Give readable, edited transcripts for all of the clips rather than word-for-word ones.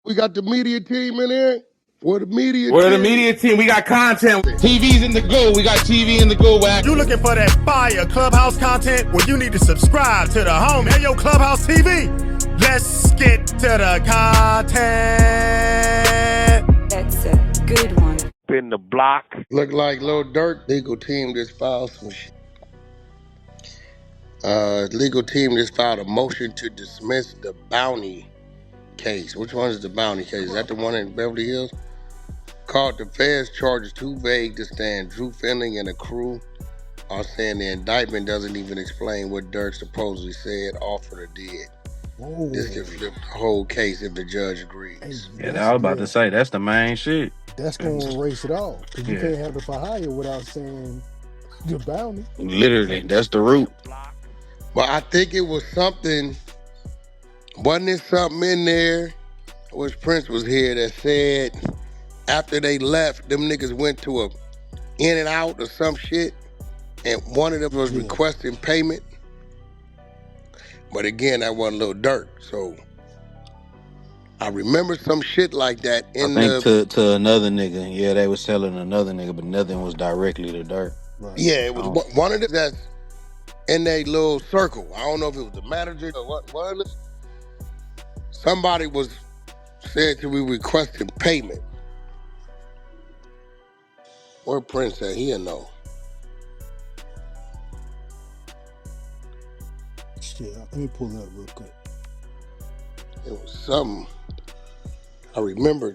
We got the media team in here. We're the media We're the team. media team. We got content. TV's in the go. We got TV in the go, Wack. You looking for that fire Clubhouse content? Well, you need to subscribe to the home. Hey, yo, Clubhouse TV. Let's get to the content. That's a good one. In the block. Look like Lil Durk legal team just filed some shit. Legal team just filed a motion to dismiss the bounty case. Which one is the bounty case? Is that the one in Beverly Hills? Called the feds charges too vague to stand. Drew Finley and a crew are saying the indictment doesn't even explain what Durk supposedly said, offered, or did. Whoa. This can flip the whole case if the judge agrees. Hey, Yeah, I was about to say that's the main shit. That's gonna erase it all. Cause you can't have the for hire without saying the bounty. Literally, that's the root. But I think it was something, wasn't there something in there, which Prince was here, that said after they left, them niggas went to a in and out or some shit, and one of them was requesting payment. But again, that wasn't Lil Durk, so I remember some shit like that in I think to another nigga. Yeah, they was selling another nigga, but nothing was directly to Durk. Right. Yeah, it was one of them that's in their little circle. I don't know if it was the manager or what was. Somebody was said to be requesting payment. Where Prince at? He'll know. Shit, let me pull that up real quick. It was something. I remember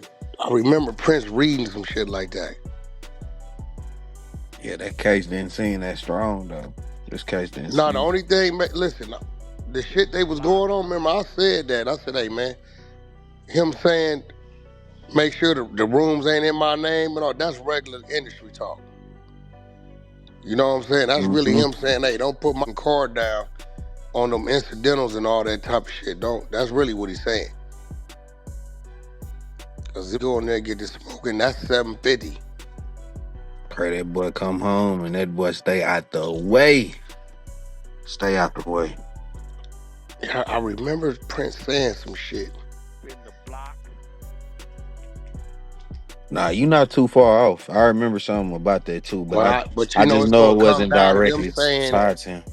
Prince reading some shit like that. Yeah, that case didn't seem that strong though. This case didn't. No, the only thing, listen, the shit they was going on. Remember, I said that. I said, hey man, him saying, make sure the rooms ain't in my name and all. That's regular industry talk. You know what I'm saying? That's really him saying, hey, don't put my card down on them incidentals and all that type of shit. Don't. That's really what he's saying. Cause if you go in there and get this smoking, that's $750. Pray that boy come home and that boy stay out the way. Stay out the way. I remember Prince saying some shit. In the block. Nah, you not too far off. I remember something about that too, but I just know it wasn't directly tied to him.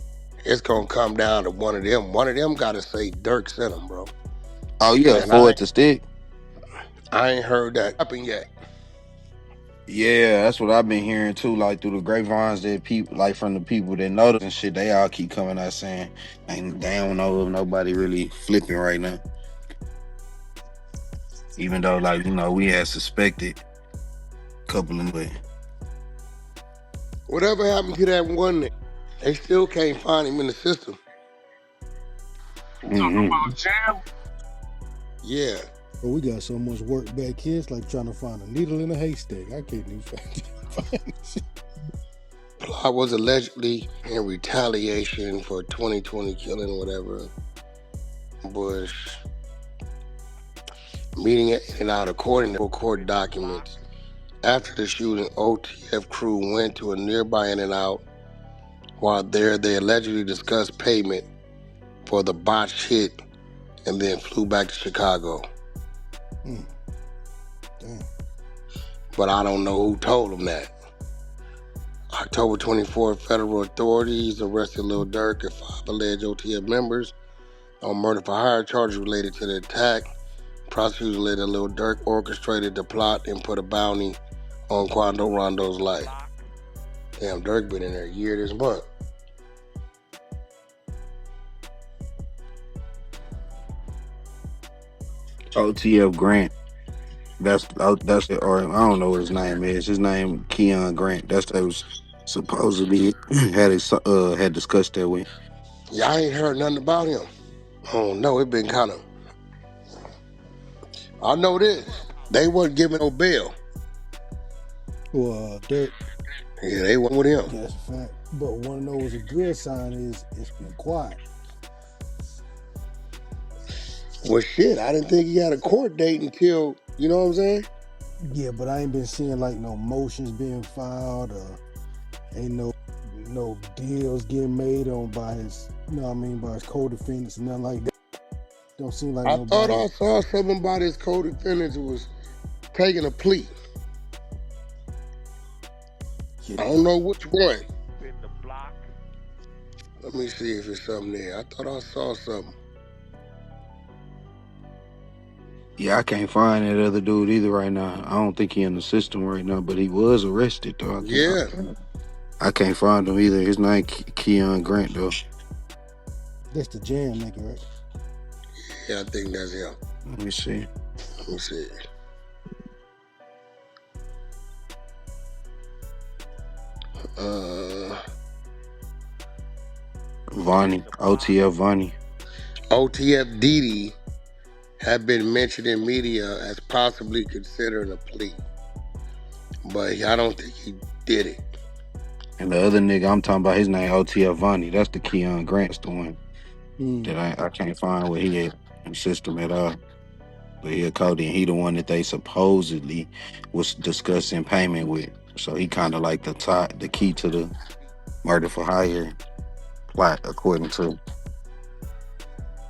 It's gonna come down to one of them. One of them gotta say Durk sent him, bro. Oh yeah, for it to stick. I ain't heard that happen yet. Yeah, that's what I've been hearing too. Like through the grapevines, that people, like from the people that know this and shit, they all keep coming out saying, they don't know if nobody really flipping right now. Even though, like, you know, we had suspected a couple of ways. Whatever happened to that one nigga? They still can't find him in the system. Talking about jail? Yeah. But we got so much work back here. It's like trying to find a needle in a haystack. I can't even find shit. Plot was allegedly in retaliation for 2020 killing, whatever. Bush meeting in and out according to court documents. After the shooting, OTF crew went to a nearby in and out. While there, they allegedly discussed payment for the botched hit and then flew back to Chicago. Damn. But I don't know who told them that. October 24th, federal authorities arrested Lil Durk and 5 alleged OTF members on murder for hire charges related to the attack. Prosecutors later Lil Durk orchestrated the plot and put a bounty on Quando Rondo's life. Damn, Durk been in there a year this month. OTF Grant. That's it, or I don't know what his name is. His name Keon Grant. That's what was supposedly had discussed that with. Yeah, I ain't heard nothing about him. Oh no, it been kind of. I know this. They wasn't giving no bail. Well, Durk. Yeah, they went with him. That's a fact. But one of those a good sign is it's been quiet. Well, shit, I didn't think he had a court date until, you know what I'm saying? Yeah, but I ain't been seeing like no motions being filed or ain't no deals getting made on by his, you know what I mean, by his co-defendants and nothing like that. Don't seem like I thought nobody. I saw something about his co-defendants who was taking a plea. I don't know which one. In the block. Let me see if it's something there. I thought I saw something. Yeah, I can't find that other dude either right now. I don't think he in the system right now, but he was arrested though. Yeah. I can't find him either. His name Keon Grant though. That's the jam nigga, right? Yeah, I think that's him. Let me see. Let me see. Vonnie, OTF Vonnie. OTF Didi had been mentioned in media as possibly considering a plea, but I don't think he did it. And the other nigga I'm talking about, his name OTF Vonnie. That's the Keon Grant's the one that I can't find where he at in system at all. But he a Cody, and he the one that they supposedly was discussing payment with. So he kind of like the key to the murder for hire plot, according to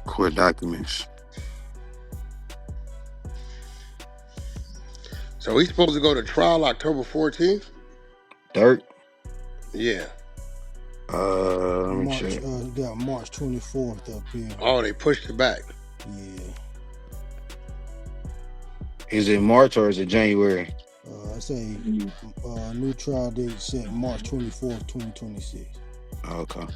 court documents. So he's supposed to go to trial October 14th? Durk? Yeah. Let me March, check. got March 24th up here. Oh, they pushed it back. Yeah. Is it March or is it January? I say new trial date set March 24th, 2026. Okay.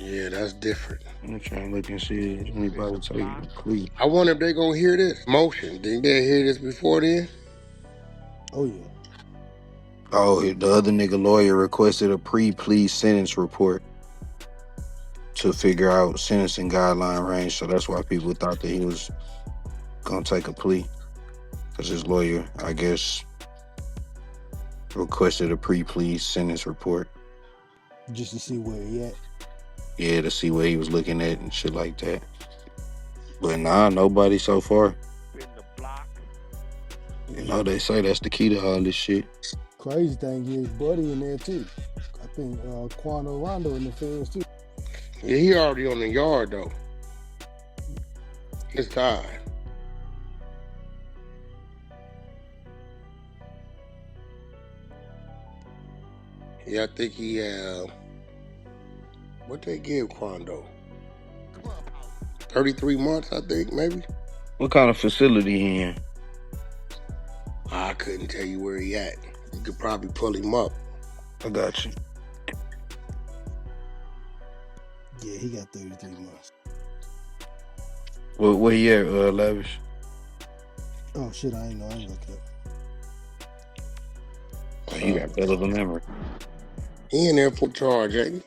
Yeah, that's different. I'm trying to look and see if anybody take a plea. I wonder if they gonna hear this motion. Think they hear this before then? Oh, yeah. Oh, the other nigga lawyer requested a pre-plea sentence report to figure out sentencing guideline range. So that's why people thought that he was gonna take a plea. Because his lawyer, I guess, requested a pre-plea sentence report. Just to see where he at. Yeah, to see what he was looking at and shit like that. But nah, nobody so far. In the block. You know, they say that's the key to all this shit. Crazy thing is, Buddy in there too. I think Quando Rondo in the feds too. Yeah, he already on the yard though. It's time. Yeah, I think he what they give Quando? 33 months, I think, maybe. What kind of facility he in? I couldn't tell you where he at. You could probably pull him up. I got you. Yeah, he got 33 months. Where he at, Lavish? Oh shit, I ain't know. I ain't looked up. Oh, you got better than ever. He in there for charge, ain't he?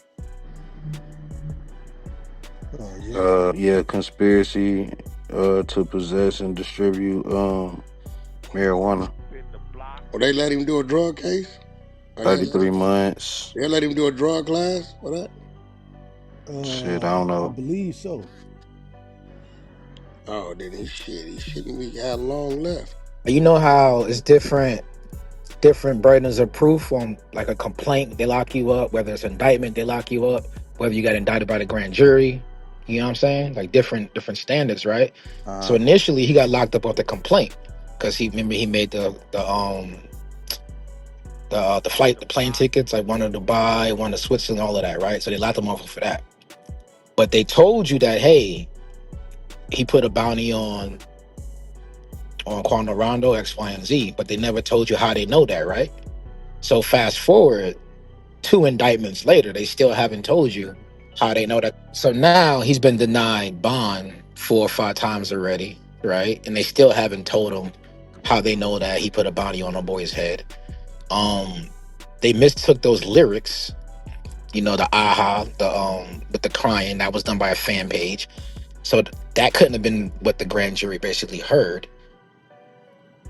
Yeah, conspiracy to possess and distribute marijuana. Well, they let him do a drug case? 33 months. They let him do a drug class for that? Shit, I don't know. I believe so. Oh, then he shouldn't be had long left. You know how it's different burdens of proof on like a complaint, they lock you up, whether it's indictment, they lock you up, whether you got indicted by the grand jury, you know what I'm saying? Like different standards, right? So initially he got locked up off the complaint because he made the plane tickets, like one to Dubai, one to Switzerland, all of that, right? So they locked him off for that. But they told you that, hey, he put a bounty on Quando Rondo, X, Y, and Z, but they never told you how they know that, right? So fast forward 2 indictments later, they still haven't told you how they know that. So now he's been denied bond 4 or 5 times already, right? And they still haven't told him how they know that he put a bounty on a boy's head. They mistook those lyrics, you know, the aha, with the crying, that was done by a fan page. So that couldn't have been what the grand jury basically heard.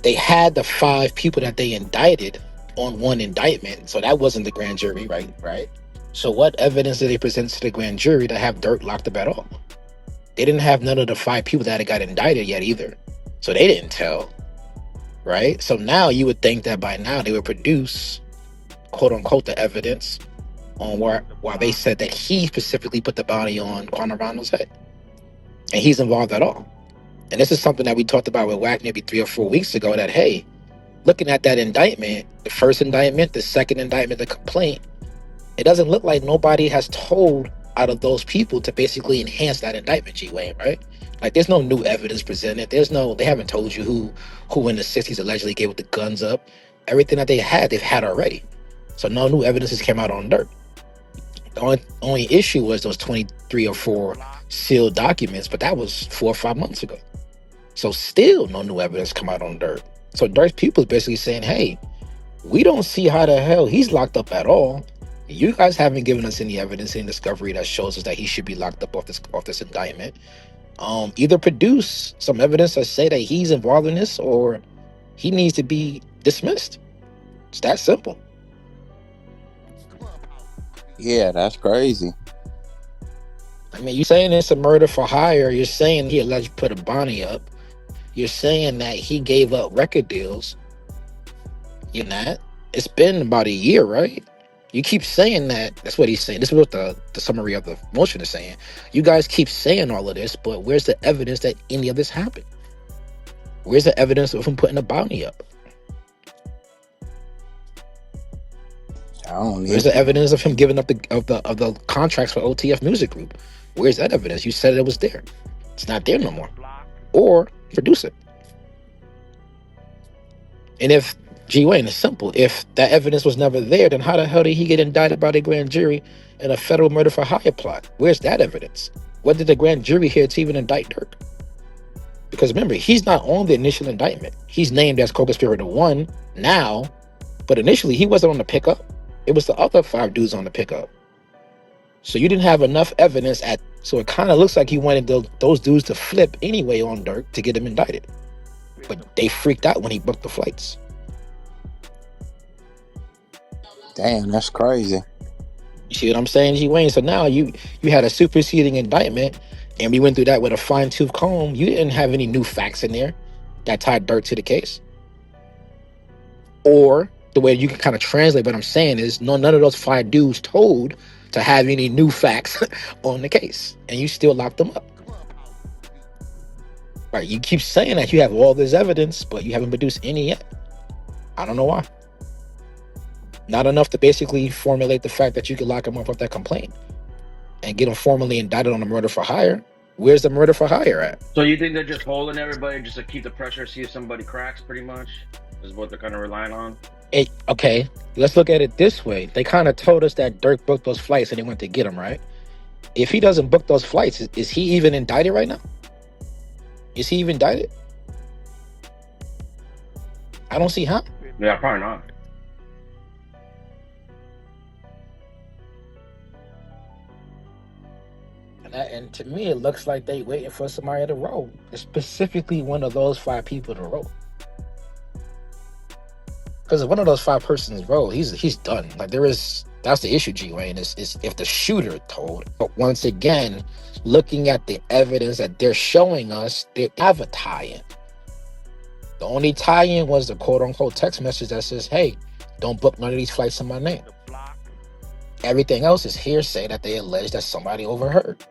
They had the 5 people that they indicted on one indictment, so that wasn't the grand jury, right? So what evidence did they present to the grand jury to have Durk locked up at all? They didn't have none of the 5 people that had got indicted yet either, so they didn't tell, right? So now you would think that by now they would produce, quote unquote, the evidence on why they said that he specifically put the bounty on Quando Rondo's head. and he's involved at all. And this is something that we talked about with Wack maybe 3 or 4 weeks ago, that, hey, looking at that indictment, the first indictment, the second indictment, the complaint, it doesn't look like nobody has told out of those people to basically enhance that indictment, G Wayne, right? Like, there's no new evidence presented. They haven't told you who in the 60s allegedly gave the guns up. Everything that they've had already. So no new evidence has come out on Durk. The only issue was those 23 or 4 sealed documents, but that was 4 or 5 months ago. So still no new evidence come out on Durk. So Durk's people is basically saying, hey, we don't see how the hell he's locked up at all. You guys haven't given us any evidence, any discovery that shows us that he should be locked up off this indictment. Either produce some evidence that say that he's involved in this, or he needs to be dismissed. It's that simple. Yeah, that's crazy. I mean, you're saying it's a murder for hire. You're saying he allegedly put a bounty up. You're saying that he gave up record deals. You know, it's been about a year, right? You keep saying that. That's what he's saying. This is what the summary of the motion is saying. You guys keep saying all of this, but where's the evidence that any of this happened? Where's the evidence of him putting a bounty up? Where's the evidence of him giving up the contracts for OTF Music Group? Where's that evidence? You said it was there. It's not there no more. Or produce it. And if G Wayne, is simple. If that evidence was never there, then how the hell did he get indicted by the grand jury in a federal murder for hire plot? Where's that evidence? What did the grand jury hear to even indict Durk? Because remember, he's not on the initial indictment. He's named as co-conspirator 1 now, but initially he wasn't on the pickup. It was the other 5 dudes on the pickup. So you didn't have enough evidence so it kind of looks like he wanted those dudes to flip anyway on Durk to get him indicted. But they freaked out when he booked the flights. Damn, that's crazy. You see what I'm saying, G Wayne? So now you had a superseding indictment, and we went through that with a fine-tooth comb. You didn't have any new facts in there that tied Durk to the case. Or the way you can kind of translate what I'm saying is none of those 5 dudes told to have any new facts on the case, and you still locked them up. Right? You keep saying that you have all this evidence, but you haven't produced any yet. I don't know why. Not enough to basically formulate the fact that you could lock him up with that complaint and get him formally indicted on a murder for hire. Where's the murder for hire at? So you think they're just holding everybody just to keep the pressure, see if somebody cracks, pretty much? Is what they're kind of relying on? Okay, let's look at it this way. They kind of told us that Durk booked those flights and they went to get him, right? If he doesn't book those flights, is he even indicted right now? Is he even indicted? I don't see how. Yeah, probably not. And to me, it looks like they waiting for somebody to roll. Specifically, one of those 5 people to roll. Because if one of those 5 persons roll, he's done. Like that's the issue, G Wayne, is if the shooter told. But once again, looking at the evidence that they're showing us, they have a tie-in. The only tie-in was the quote-unquote text message that says, hey, don't book none of these flights in my name. Everything else is hearsay that they allege that somebody overheard.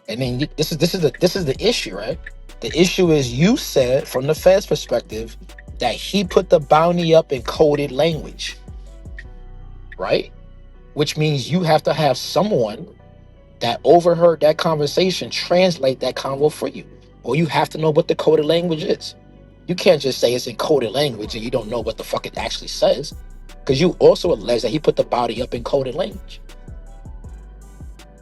And then this is the issue, right? The issue is you said from the Fed's perspective that he put the bounty up in coded language, right? Which means you have to have someone that overheard that conversation translate that convo for you, or you have to know what the coded language is. You can't just say it's in coded language and you don't know what the fuck it actually says, because you also allege that he put the bounty up in coded language.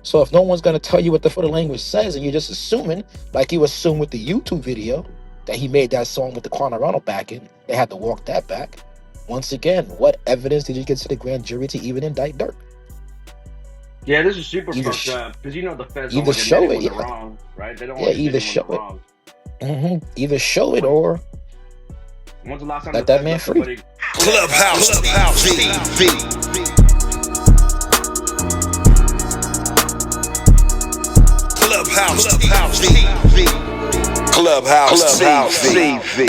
So if no one's going to tell you what the coded language says and you're just assuming, like you assume with the YouTube video, that he made that song with the Quando Rondo backing, they had to walk that back. Once again, what evidence did you get to the grand jury to even indict Durk? Yeah, this is super fucked up, because you know the feds either don't show admit it, when they're wrong, right? They don't either show it. Either show it or when's the last time let that man free. Clubhouse TV. Clubhouse TV. Clubhouse TV.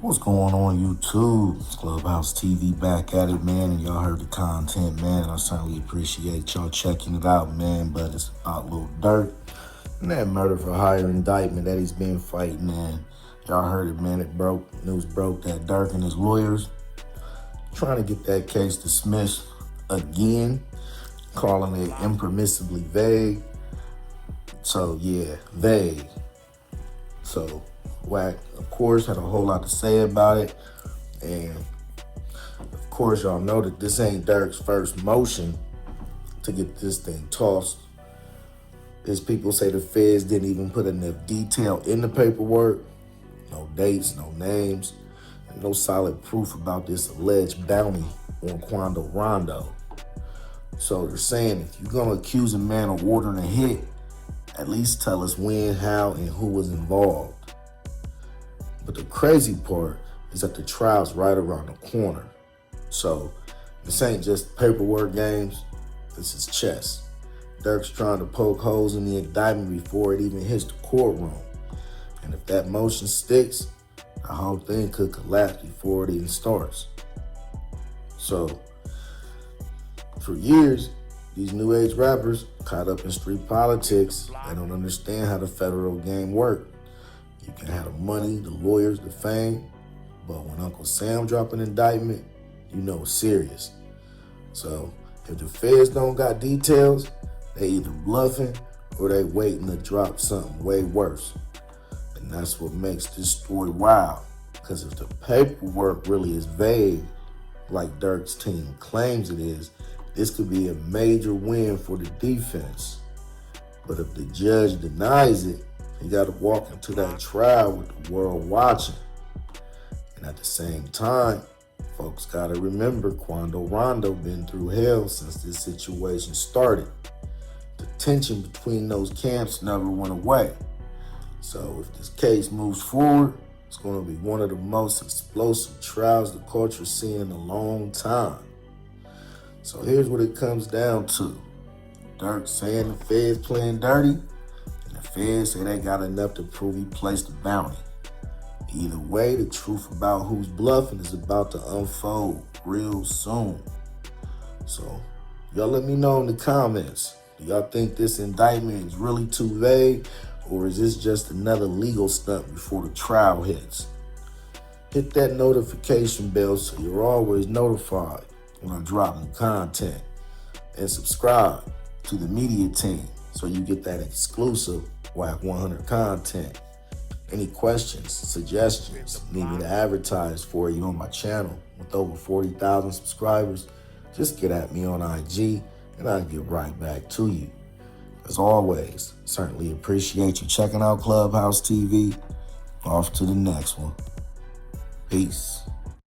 What's going on YouTube? It's Clubhouse TV back at it, man, and y'all heard the content, man, and I certainly appreciate y'all checking it out, man, but it's about Lil Durk and that murder for hire indictment that he's been fighting, man. Y'all heard it, man, news broke that Durk and his lawyers trying to get that case dismissed again, calling it impermissibly vague. So, yeah, vague. So, Wack, of course, had a whole lot to say about it. And, of course, y'all know that this ain't Durk's first motion to get this thing tossed. His people say the feds didn't even put enough detail in the paperwork. No dates, no names, and no solid proof about this alleged bounty on Quando Rondo. So they're saying if you're going to accuse a man of ordering a hit, at least tell us when, how, and who was involved. But the crazy part is that the trial's right around the corner. So this ain't just paperwork games, this is chess. Durk's trying to poke holes in the indictment before it even hits the courtroom. And if that motion sticks, the whole thing could collapse before it even starts. So for years, these new age rappers caught up in street politics, they don't understand how the federal game works. You can have the money, the lawyers, the fame, but when Uncle Sam drop an indictment, you know it's serious. So if the feds don't got details, they either bluffing or they waiting to drop something way worse. And that's what makes this story wild. Because if the paperwork really is vague, like Durk's team claims it is, this could be a major win for the defense. But if the judge denies it, he got to walk into that trial with the world watching. And at the same time, folks got to remember Quando Rondo been through hell since this situation started. The tension between those camps never went away. So if this case moves forward, it's going to be one of the most explosive trials the culture's seen in a long time. So here's what it comes down to. Durk saying the feds playing dirty, and the feds say they got enough to prove he placed the bounty. Either way, the truth about who's bluffing is about to unfold real soon. So y'all let me know in the comments. Do y'all think this indictment is really too vague, or is this just another legal stunt before the trial hits? Hit that notification bell so you're always notified when I drop new content. And subscribe to the media team so you get that exclusive Wack 100 content. Any questions, suggestions, need me to advertise for you on my channel with over 40,000 subscribers, just get at me on IG and I'll get right back to you. As always, certainly appreciate you checking out Clubhouse TV. Off to the next one. Peace.